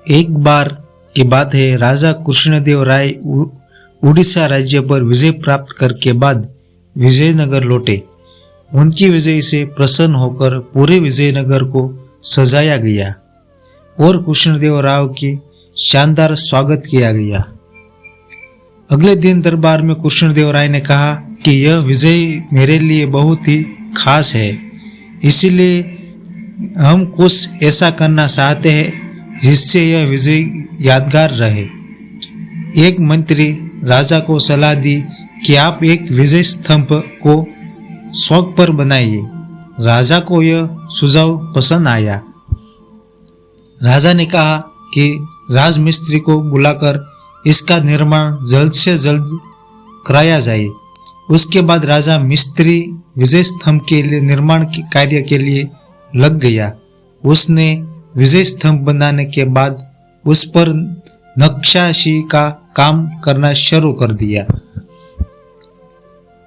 एक बार की बात है, राजा कृष्णदेव राय उड़ीसा राज्य पर विजय प्राप्त करके बाद विजयनगर लौटे। उनकी विजय से प्रसन्न होकर पूरे विजयनगर को सजाया गया और कृष्णदेव राव की शानदार स्वागत किया गया। अगले दिन दरबार में कृष्णदेव राय ने कहा कि यह विजय मेरे लिए बहुत ही खास है, इसीलिए हम कुछ ऐसा करना चाहते हैं जिससे यह विजय यादगार रहे। एक मंत्री राजा को सलाह दी कि आप एक विजय स्तंभ को शौक पर बनाइए। राजा को यह सुझाव पसंद आया। राजा ने कहा कि राजमिस्त्री को बुलाकर इसका निर्माण जल्द से जल्द कराया जाए। उसके बाद राजा मिस्त्री विजय स्तंभ के लिए निर्माण के कार्य के लिए लग गया। उसने विजय स्तंभ बनाने के बाद उस पर नक्काशी का काम करना शुरू कर दिया।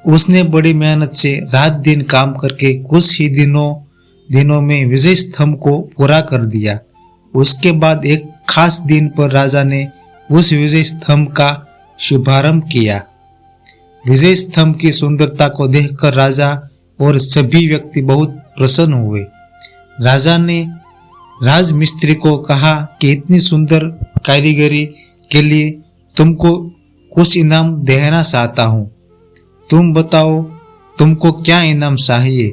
उसने बड़ी मेहनत से रात दिन काम करके कुछ ही दिनों में विजय स्तंभ को पूरा कर दिया। उसके बाद एक खास दिन पर राजा ने उस विजय स्तंभ का शुभारंभ किया। विजय स्तंभ की सुंदरता को देखकर राजा और सभी व्यक्ति बहुत प्रसन्न हुए। राजा ने राजमिस्त्री को कहा कि इतनी सुंदर कारीगरी के लिए तुमको कुछ इनाम देना चाहता हूँ। तुम बताओ तुमको क्या इनाम चाहिए।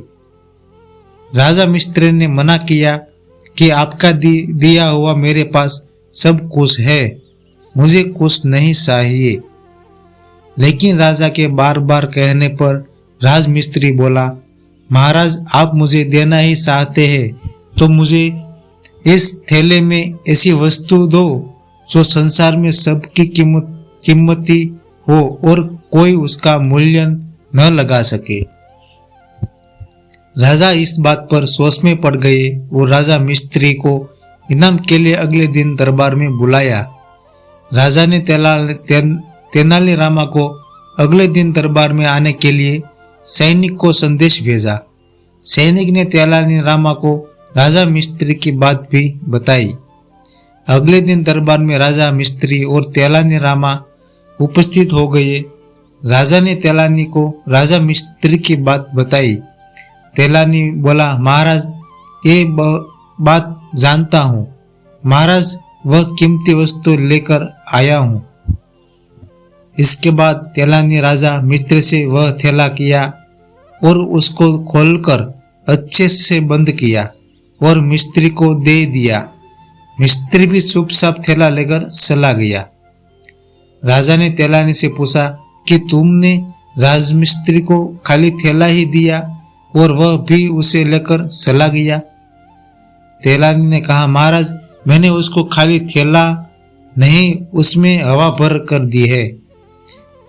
राजा मिस्त्री ने मना किया कि आपका दिया हुआ मेरे पास सब कुछ है, मुझे कुछ नहीं चाहिए। लेकिन राजा के बार बार कहने पर राजमिस्त्री बोला, महाराज आप मुझे देना ही चाहते हैं तो मुझे इस थैले में ऐसी वस्तु दो जो संसार में सबकी कीमती हो और कोई उसका मूल्य न लगा सके। राजा इस बात पर सोच में पड़ गए और राजा मिस्त्री को इनाम के लिए अगले दिन दरबार में बुलाया। राजा ने तेनालीरामा को अगले दिन दरबार में आने के लिए सैनिक को संदेश भेजा। सैनिक ने तेनालीरामा को राजा मिस्त्री की बात भी बताई। अगले दिन दरबार में राजा मिस्त्री और तेनालीरामा उपस्थित हो गए। राजा ने तेलानी को राजा मिस्त्री की बात बताई। तेलानी बोला, महाराज ये बात जानता हूँ, महाराज वह कीमती वस्तु लेकर आया हूँ। इसके बाद तेलानी राजा मिस्त्री से वह थैला किया और उसको खोलकर अच्छे से बंद किया और मिस्त्री को दे दिया। मिस्त्री भी चुपचाप थैला लेकर चला गया। राजा ने तेलानी से पूछा कि तुमने राजमिस्त्री को खाली थैला ही दिया और वह भी उसे लेकर चला गया। तेलानी ने कहा, महाराज मैंने उसको खाली थैला नहीं, उसमें हवा भर कर दी है,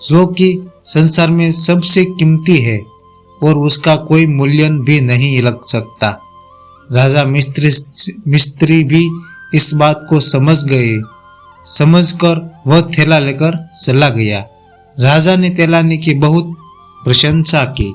जो कि संसार में सबसे कीमती है और उसका कोई मूल्य भी नहीं लग सकता। राजा मिस्त्री भी इस बात को समझ गए। समझकर वह थैला लेकर चला गया। राजा ने तेलानी की बहुत प्रशंसा की।